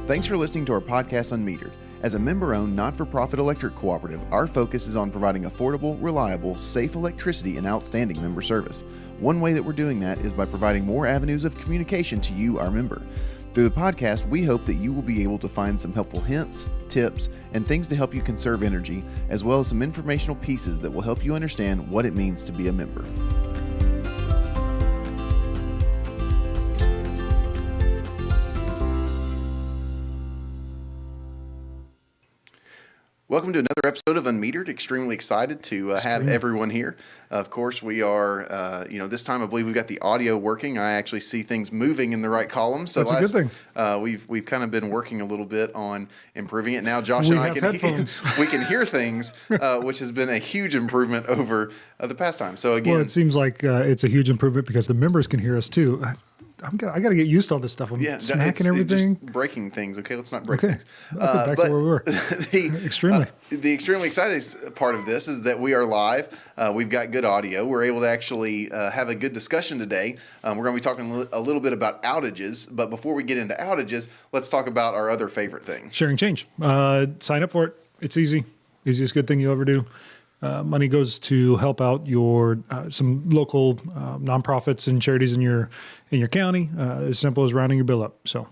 Thanks for listening to our podcast, unMetered. As a member-owned, not-for-profit electric cooperative, our focus is on providing affordable, reliable, safe electricity and outstanding member service. One way that we're doing that is by providing more avenues of communication to you, our member. Through the podcast, we hope that you will be able to find some helpful hints, tips, and things to help you conserve energy, as well as some informational pieces that will help you understand what it means to be a member. Welcome to another episode of unMetered. Extremely excited to have everyone here. Of course, we are, this time I believe we've got the audio working. I actually see things moving in the right column. So that's a good thing. We've kind of been working a little bit on improving it. Now Josh and I we can hear things, which has been a huge improvement over the past time. So again, well, it seems like it's a huge improvement because the members can hear us too. I got to get used to all this stuff. I'm smacking everything. It's just breaking things. Okay, let's not break things. Back to where we were. The extremely exciting part of this is that we are live. We've got good audio. We're able to actually have a good discussion today. We're going to be talking a little bit about outages. But before we get into outages, let's talk about our other favorite thing. Sharing change. Sign up for it. It's easy. Easiest good thing you'll ever do. Money goes to help out your some local nonprofits and charities in your county. As simple as rounding your bill up. So,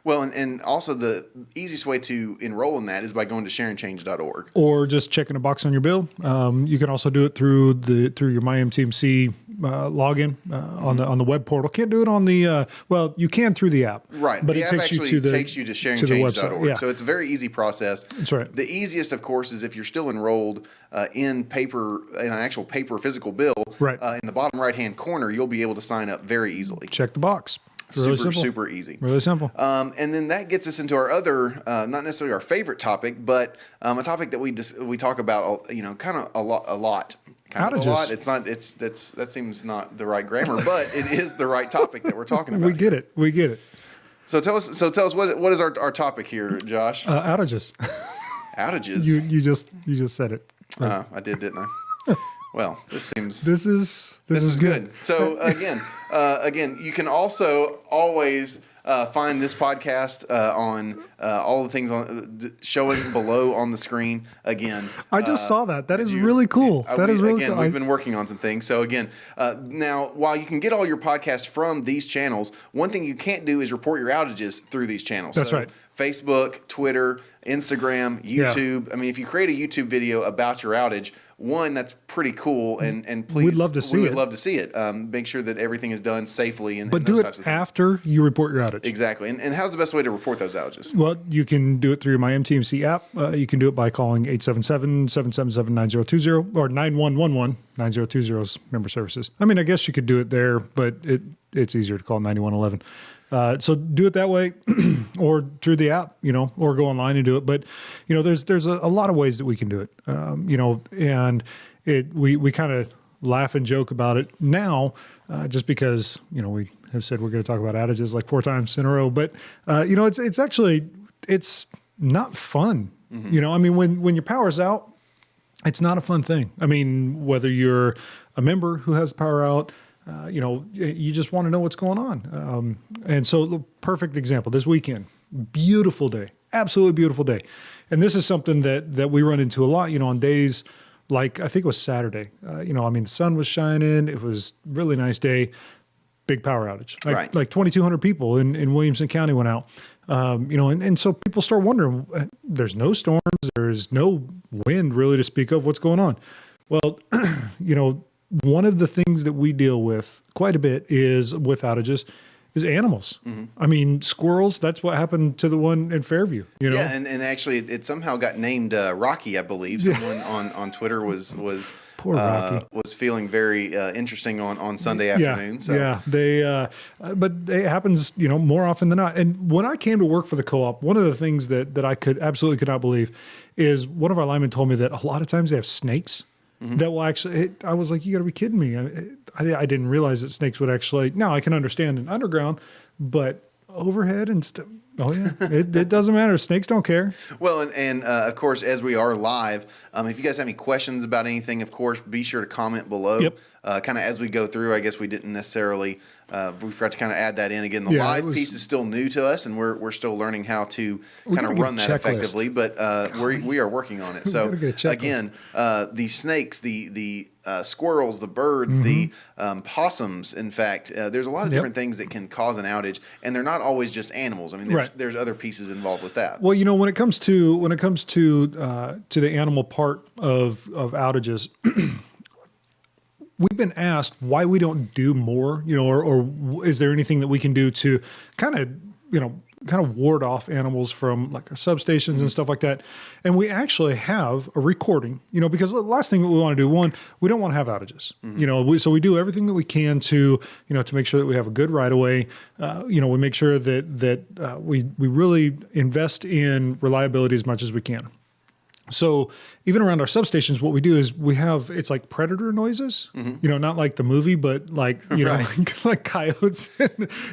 well, and also the easiest way to enroll in that is by going to sharingchange.org, or just checking a box on your bill. You can also do it through your MyMTMC login on the web portal. Can't do it on the you can through the app, right? But the it app takes actually you to sharingchange.org. Yeah. So it's a very easy process. That's right. The easiest, of course, is if you're still enrolled in an actual paper physical bill. Right. In the bottom right hand corner, you'll be able to sign up very easily. Check the box. Really super easy. Really simple. And then that gets us into our other, not necessarily our favorite topic, but a topic that we talk about, kind of a lot. Outages. A lot. It's not. That seems not the right grammar, but it is the right topic that we're talking about. We get it. So tell us what is our topic here, Josh? Outages. Outages. You just said it. I did, didn't I? Well, this is good. So again, you can also always find this podcast on all the things showing below on the screen. Again, I just saw that. That is really cool. Cool. We've been working on some things. So again, now while you can get all your podcasts from these channels, one thing you can't do is report your outages through these channels. That's right. Facebook, Twitter, Instagram, YouTube. Yeah. I mean, if you create a YouTube video about your outage, one, that's pretty cool, and please, we would love to see it. Make sure that everything is done safely. But do it after you report your outage. Exactly. And how's the best way to report those outages? Well, you can do it through your MyMTMC app. You can do it by calling 877-777-9020 or 9111. 9020 is member services. I mean, I guess you could do it there, but it's easier to call 9111. So do it that way, or through the app, or go online and do it. But, there's a lot of ways that we can do it, and we kind of laugh and joke about it now, just because, we have said we're going to talk about outages like 4 times in a row. But, it's not fun. Mm-hmm. I mean, when your power's out, it's not a fun thing. I mean, whether you're a member who has power out, you just want to know what's going on. And so the perfect example, this weekend, beautiful day, absolutely beautiful day. And this is something that we run into a lot, on days like, I think it was Saturday, the sun was shining. It was really nice day, big power outage, like 2,200 people in Williamson County went out. And so people start wondering, there's no storms, there's no wind really to speak of, what's going on? Well, one of the things that we deal with quite a bit is with outages is animals. Mm-hmm. I mean, squirrels, that's what happened to the one in Fairview, Yeah, and actually it somehow got named Rocky, I believe. Someone on Twitter was Poor Rocky. Was feeling very interesting on Sunday afternoon. So. Yeah, but it happens, more often than not. And when I came to work for the co-op, one of the things that I absolutely could not believe is one of our linemen told me that a lot of times they have snakes. Mm-hmm. That will actually, I was like, you got to be kidding me. I didn't realize that snakes would actually, now I can understand an underground, but overhead and stuff. Oh yeah, it doesn't matter. Snakes don't care. Well, and of course, as we are live, if you guys have any questions about anything, of course, be sure to comment below. Yep. Kind of as we go through, I guess we didn't necessarily, we forgot to kind of add that in. Again, the live piece is still new to us, and we're still learning how to kind of run that effectively, but we are working on it. So again, the snakes, the squirrels, the birds, the possums, in fact, there's a lot of different things that can cause an outage, and they're not always just animals. I mean, there's other pieces involved with that. Well, when it comes to the animal part of outages, we've been asked why we don't do more, or is there anything that we can do to kind of ward off animals from like our substations and stuff like that. And we actually have a recording, because the last thing that we want to do, one, we don't want to have outages, so we do everything that we can to make sure that we have a good right of way. We make sure that we really invest in reliability as much as we can. So even around our substations, what we do is it's like predator noises, not like the movie, but like, like coyotes,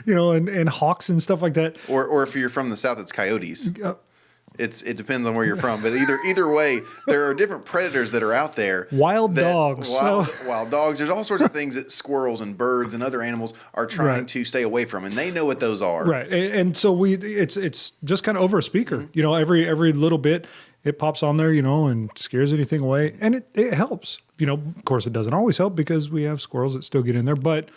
and hawks and stuff like that. Or if you're from the South, it's coyotes. It depends on where you're from, but either way, there are different predators that are out there. Wild dogs. Wild dogs. There's all sorts of things that squirrels and birds and other animals are trying to stay away from, and they know what those are. Right. And so it's just kind of over a speaker, every little bit. It pops on there, and scares anything away. And it helps. Of course, it doesn't always help because we have squirrels that still get in there. But,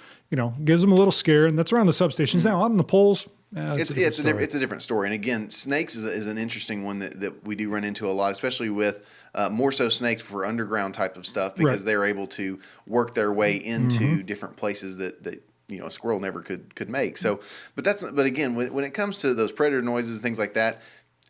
gives them a little scare. And that's around the substations. Now, out on the poles, it's a different story. And again, snakes is an interesting one that we do run into a lot, especially with more so snakes for underground type of stuff, because they're able to work their way into different places that a squirrel never could make. So, but again, when it comes to those predator noises, things like that,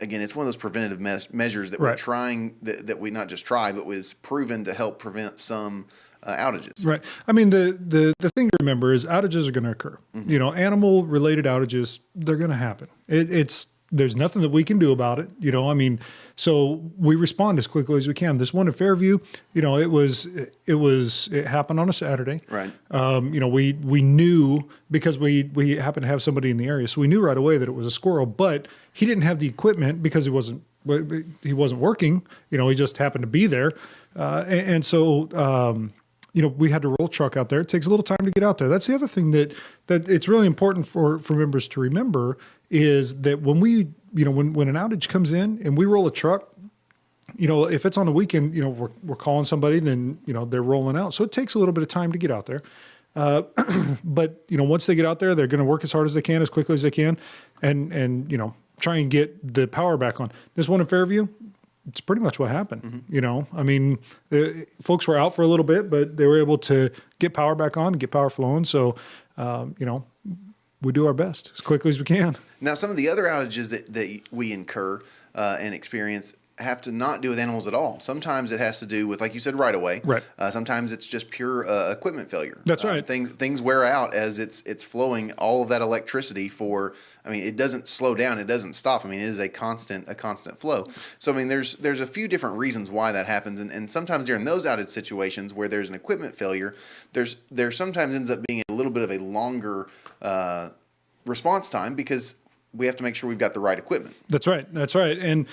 again, it's one of those preventative measures that we're trying, that we not just try, but was proven to help prevent some outages. Right. I mean, the thing to remember is outages are going to occur. Animal related outages, they're going to happen. There's nothing that we can do about it. So we respond as quickly as we can. This one at Fairview, it happened on a Saturday. Right. We knew because we happened to have somebody in the area, so we knew right away that it was a squirrel, but he didn't have the equipment because he wasn't working. He just happened to be there. So we had to roll a truck out there. It takes a little time to get out there. That's the other thing that it's really important for members to remember is that when when an outage comes in and we roll a truck, if it's on the weekend, we're calling somebody, then, they're rolling out. So it takes a little bit of time to get out there. But, once they get out there, they're going to work as hard as they can, as quickly as they can, and try and get the power back on. This one in Fairview, it's pretty much what happened. I mean, folks were out for a little bit, but they were able to get power back on, get power flowing. So, we do our best as quickly as we can. Now, some of the other outages that we incur and experience have to not do with animals at all. Sometimes it has to do with, like you said, right away. Right. Sometimes it's just pure equipment failure. That's right. Things wear out as it's flowing all of that electricity for. I mean, it doesn't slow down. It doesn't stop. I mean, it is a constant flow. So, I mean, there's a few different reasons why that happens. And sometimes during those outage situations where there's an equipment failure, there sometimes ends up being a little bit of a longer response time because we have to make sure we've got the right equipment. That's right. And,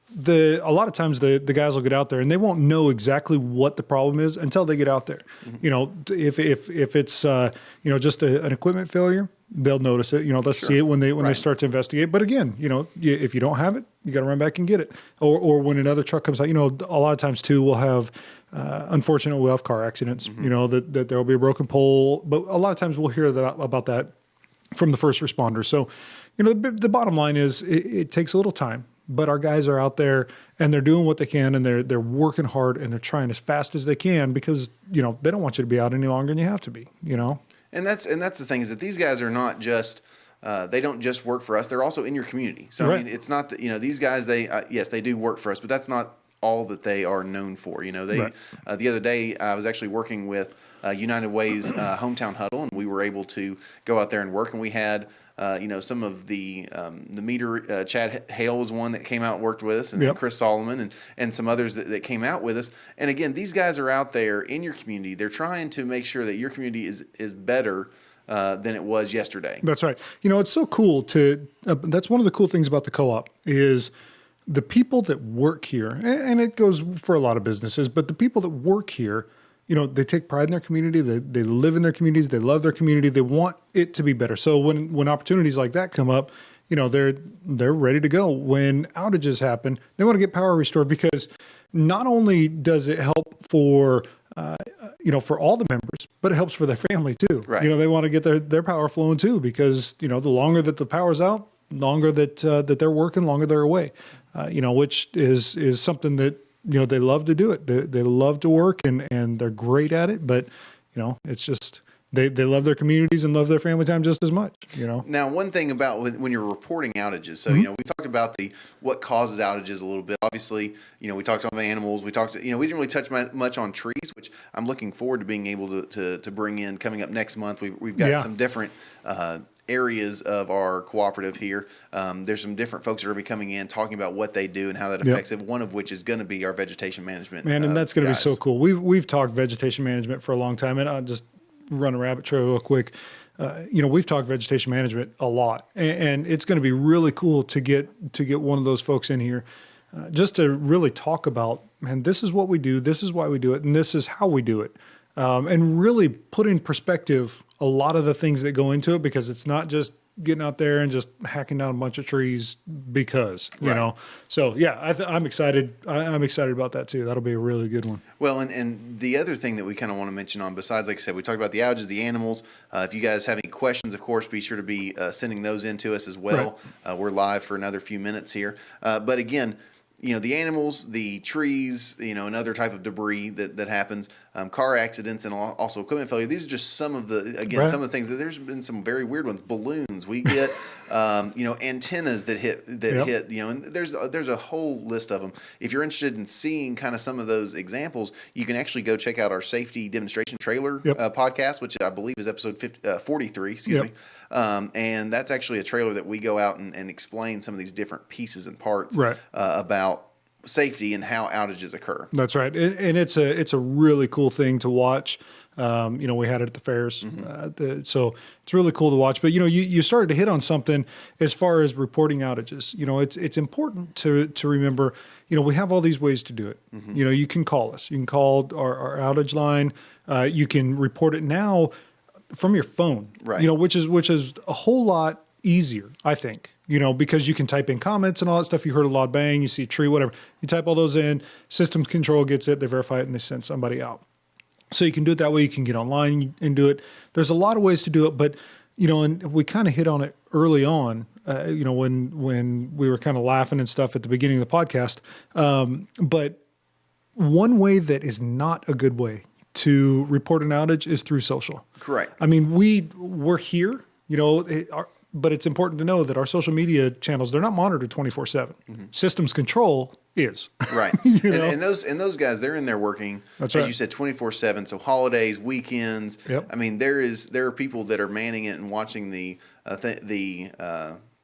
a lot of times the guys will get out there and they won't know exactly what the problem is until they get out there. If it's just an equipment failure, they'll notice it. They'll see it when they start to investigate. But again, if you don't have it, you got to run back and get it. Or when another truck comes out, a lot of times too, we'll have unfortunately we'll have car accidents. That there will be a broken pole, but a lot of times we'll hear about that from the first responders. So, the bottom line is it takes a little time. But our guys are out there and they're doing what they can and they're working hard and they're trying as fast as they can because, they don't want you to be out any longer than you have to be, And that's the thing is that these guys are not just, they don't just work for us. They're also in your community. So, I mean, it's not that, these guys, yes, they do work for us, but that's not all that they are known for. The other day I was actually working with United Way's hometown huddle, and we were able to go out there and work, and we had some of the meter, Chad Hale was one that came out and worked with us, and then Chris Solomon and some others that came out with us. And again, these guys are out there in your community. They're trying to make sure that your community is better than it was yesterday. That's right. It's so cool that's one of the cool things about the co-op is the people that work here, and it goes for a lot of businesses, but the people that work here, they take pride in their community. They live in their communities. They love their community. They want it to be better. So when opportunities like that come up, they're ready to go. When outages happen, they want to get power restored because not only does it help for for all the members, but it helps for their family too. Right. They want to get their power flowing too because the longer that the power's out, longer that they're working, longer they're away. Which is something that they love to do it. They love to work and they're great at it. But it's just they love their communities and love their family time just as much. Now, one thing about when you're reporting outages, so we talked about what causes outages a little bit. Obviously, we talked about animals. We talked, we didn't really touch much on trees, which I'm looking forward to being able to bring in coming up next month. We've got some different areas of our cooperative here. There's some different folks that are coming in talking about what they do and how that affects it. One of which is going to be our vegetation management. And that's going to be so cool. We've talked vegetation management for a long time, and I'll just run a rabbit trail real quick. We've talked vegetation management a lot, and it's going to be really cool to get one of those folks in here just to really talk about, man, this is what we do, this is why we do it, and this is how we do it. And really put in perspective a lot of the things that go into it, because it's not just getting out there and just hacking down a bunch of trees because, you know. So, yeah, I'm excited. I'm excited about that, too. That'll be a really good one. Well, and the other thing that we kind of want to mention on, besides, like I said, we talked about the outages, the animals. If you guys have any questions, of course, be sure to be sending those in to us as well. Right. We're live for another few minutes here. But, again, the animals, the trees, and other type of debris that happens, car accidents, and also equipment failure. These are just some of the, some of the things that there's been some very weird ones. Balloons, we get, antennas that hit, and there's a whole list of them. If you're interested in seeing kind of some of those examples, you can actually go check out our safety demonstration trailer podcast, which I believe is episode 43, excuse me. And that's actually a trailer that we go out and explain some of these different pieces and parts about safety and how outages occur. That's right. And it's a really cool thing to watch. We had it at the fairs. So it's really cool to watch. But, you started to hit on something as far as reporting outages. It's important to remember, we have all these ways to do it. You can call us. You can call our outage line. You can report it now from your phone, which is a whole lot easier, I think, because you can type in comments and all that stuff. You heard a loud bang, you see a tree, whatever. You type all those in, systems control gets it, they verify it, and they send somebody out. So you can do it that way. You can get online and do it. There's a lot of ways to do it, but, and we kind of hit on it early on, when we were kind of laughing and stuff at the beginning of the podcast. But one way that is not a good way to report an outage is through social. Correct. I mean, we're here, but it's important to know that our social media channels, they're not monitored 24/7. Systems control is. Right. And those guys, they're in there working, as you said, 24/7. So holidays, weekends. I mean, there are people that are manning it and watching the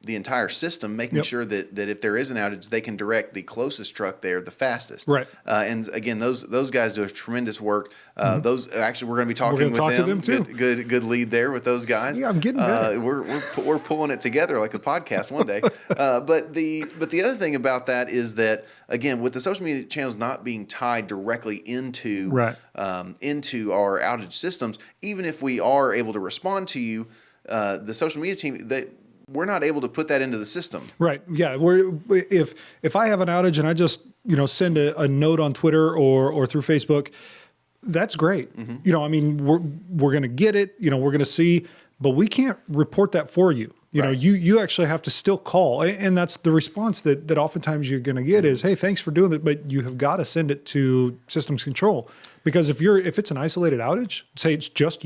entire system, making sure that if there is an outage, they can direct the closest truck there the fastest. Right. And again, those guys do a tremendous work. Those actually, we're going to be talking with them. To them too. Good lead there with those guys. Yeah, I'm getting better. We're pulling it together like a podcast one day. But the other thing about that is that, again, with the social media channels not being tied directly into our outage systems, even if we are able to respond to you, the social media team, we're not able to put that into the system. Right. Yeah. If I have an outage and I just, send a note on Twitter or through Facebook, that's great. I mean, we're going to get it, we're going to see, but we can't report that for you. You actually have to still call. And that's the response that oftentimes you're going to get is, hey, thanks for doing it, but you have got to send it to systems control. Because if it's an isolated outage, say it's just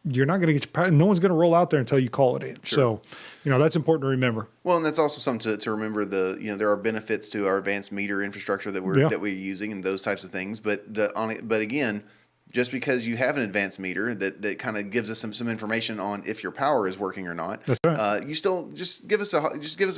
you're not going to get no one's going to roll out there until you call it in. Sure. So, that's important to remember. Well, and that's also something to remember. There are benefits to our advanced meter infrastructure that we're using and those types of things. But again, just because you have an advanced meter that kind of gives us some information on if your power is working or not. That's right. You still just give us a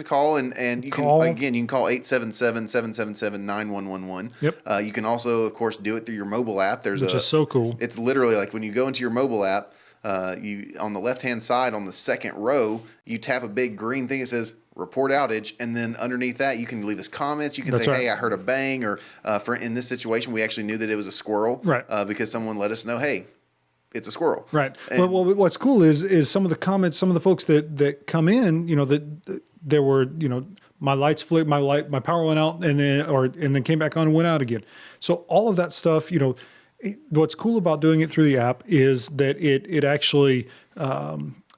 call and you can call 877-777-9111. Yep. You can also, of course, do it through your mobile app. Which is so cool. It's literally like when you go into your mobile app. you on the left-hand side on the second row, you tap a big green thing that says report outage, and then underneath that you can leave us comments. You can say, hey, I heard a bang, or in this situation we actually knew that it was a squirrel, right? Because someone let us know, hey, it's a squirrel, right? Well, what's cool is some of the comments, some of the folks that come in, that there were, my lights flicked, my power went out, and then came back on and went out again. So all of that stuff, what's cool about doing it through the app is that it actually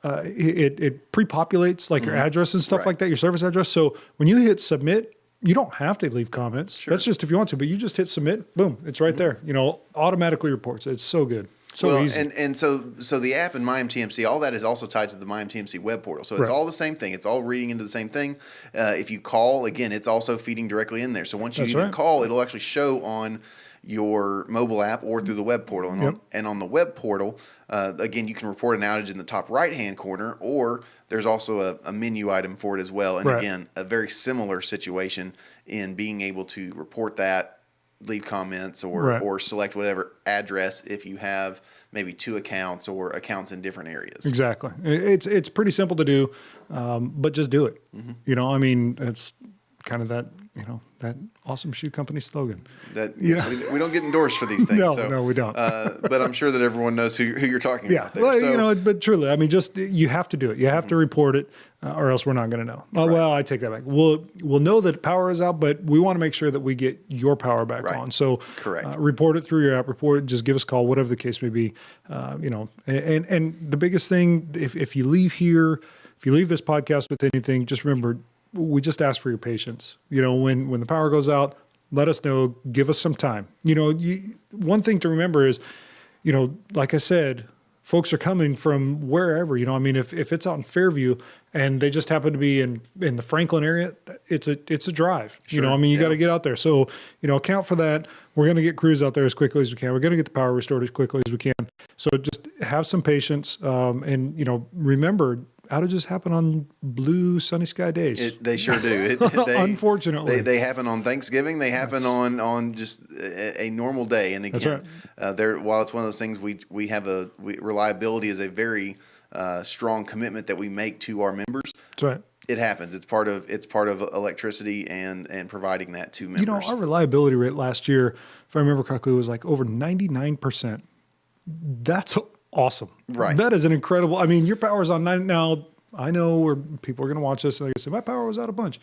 it pre-populates like your address and stuff like that, your service address. So when you hit submit, you don't have to leave comments. Sure. That's just if you want to, but you just hit submit, boom, it's right there. Automatically reports. It's so good. So easy. And so the app and MyMTMC, all that is also tied to the MyMTMC web portal. So it's all the same thing. It's all reading into the same thing. If you call, again, it's also feeding directly in there. So once you call, it'll actually show on your mobile app or through the web portal. And on the web portal, again, you can report an outage in the top right-hand corner, or there's also a menu item for it as well. And again, a very similar situation in being able to report that, leave comments, or select whatever address if you have maybe two accounts or accounts in different areas. Exactly. It's pretty simple to do, but just do it. It's kind of that, that awesome shoe company slogan. We don't get endorsed for these things. No, we don't. But I'm sure that everyone knows who you're talking about there. Well, but truly, just you have to do it. You have to report it, or else we're not going to know. Well, I take that back. We'll know that power is out, but we want to make sure that we get your power back on. So correct. Report it through your app. Report it. Just give us a call, whatever the case may be. And the biggest thing, if you leave here, if you leave this podcast with anything, just remember, we just ask for your patience. When the power goes out, let us know, give us some time. One thing to remember is, like I said, folks are coming from wherever, if it's out in Fairview and they just happen to be in the Franklin area, it's a drive, Sure. You got to get out there. So, account for that. We're going to get crews out there as quickly as we can. We're going to get the power restored as quickly as we can. So just have some patience. And remember, outages happen on blue, sunny sky days. They sure do. Unfortunately. They happen on Thanksgiving. They happen on just a normal day. And again, while it's one of those things, we have reliability is a very strong commitment that we make to our members. That's right. It happens. It's part of electricity and providing that to members. Our reliability rate last year, if I remember correctly, was like over 99%. That's awesome. Right. That is an incredible. Your power's on 9 now. I know where people are going to watch this and they say my power was out a bunch.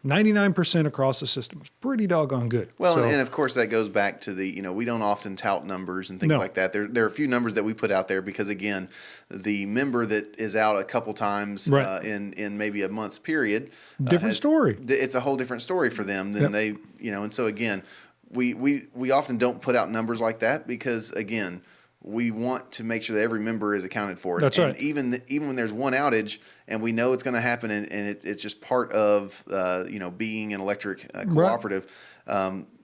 99% across the system is pretty doggone good. Well, and of course that goes back to we don't often tout numbers and things like that. There are a few numbers that we put out there because again, the member that is out a couple times in maybe a month's period, different story. It's a whole different story for them than they, and so again, we often don't put out numbers like that because again, we want to make sure that every member is accounted for. That's right. Even when there's one outage and we know it's going to happen and it's just part of being an electric cooperative,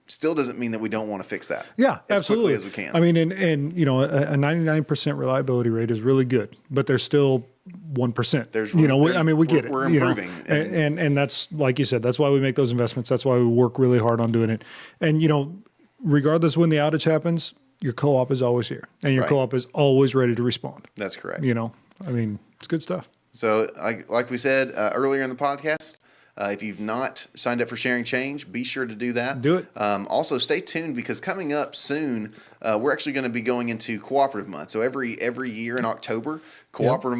still doesn't mean that we don't want to fix that. Yeah, as absolutely. quickly as we can. A 99% reliability rate is really good, but there's still 1%. We get it. We're improving, and that's like you said. That's why we make those investments. That's why we work really hard on doing it. And regardless when the outage happens, your co-op is always here, and your co-op is always ready to respond. That's correct. It's good stuff. So, like we said earlier in the podcast, if you've not signed up for Sharing Change, be sure to do that. Do it. Also, stay tuned because coming up soon, we're actually going to be going into Cooperative Month. So every year in October, Cooperative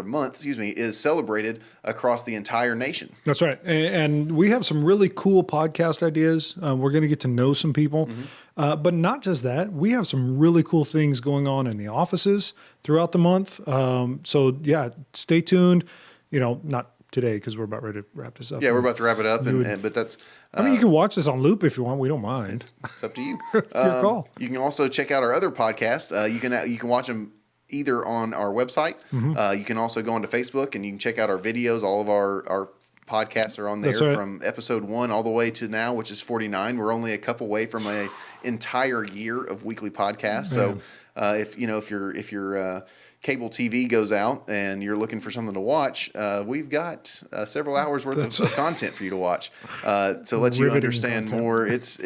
Month is celebrated across the entire nation. That's right. And we have some really cool podcast ideas. We're going to get to know some people. But not just that, we have some really cool things going on in the offices throughout the month. So stay tuned. Not today because we're about ready to wrap this up. Yeah, we're about to wrap it up, but that's. You can watch this on loop if you want. We don't mind. It's up to you. Your call. You can also check out our other podcast. You can watch them either on our website. You can also go onto Facebook and you can check out our videos. All of our podcasts are on there from episode 1 all the way to now, which is 49. We're only a couple away from an entire year of weekly podcasts. So if your cable TV goes out and you're looking for something to watch, we've got several hours worth of content for you to watch to let you understand more. It's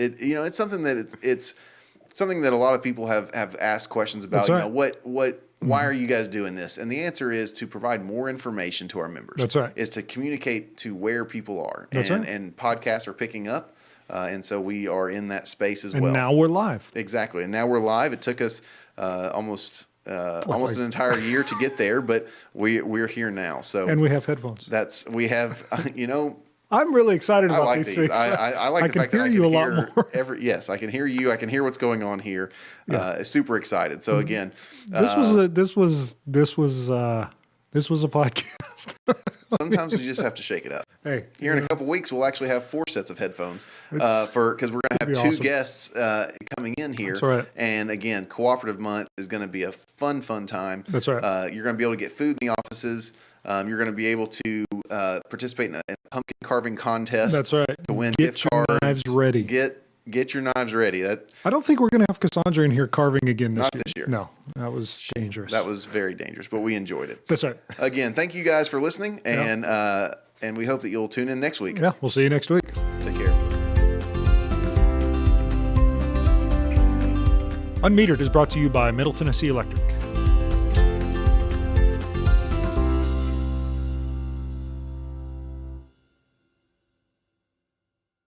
something that it's something that a lot of people have asked questions about. That's right. What why are you guys doing this? And the answer is to provide more information to our members. That's right. Is to communicate to where people are. That's right. And podcasts are picking up. And so we are in that space as And well. now we're live. Exactly. And now we're live. It took us almost an entire year to get there, but we're here now. So And we have headphones. we have, I'm really excited about like these these. things. I like the fact that I can you a lot hear more. yes, I can hear you. I can hear what's going on here. Super excited. So again, This was a podcast. sometimes we just have to shake it up. Hey, Here in a couple weeks, we'll actually have 4 sets of headphones because we're going to have 2 awesome. guests coming in here. That's right. And again, Cooperative Month is going to be a fun time. That's right. You're going to be able to get food in the offices. You're going to be able to participate in a pumpkin carving contest. That's right. To win Get gift your cards. knives ready. Get your knives ready. I don't think we're going to have Cassandra in here carving again Not this year. No, that was dangerous. That was very dangerous, but we enjoyed it. That's right. Again, thank you guys for listening, and we hope that you'll tune in next week. Yeah, we'll see you next week. Take care. unMetered is brought to you by Middle Tennessee Electric.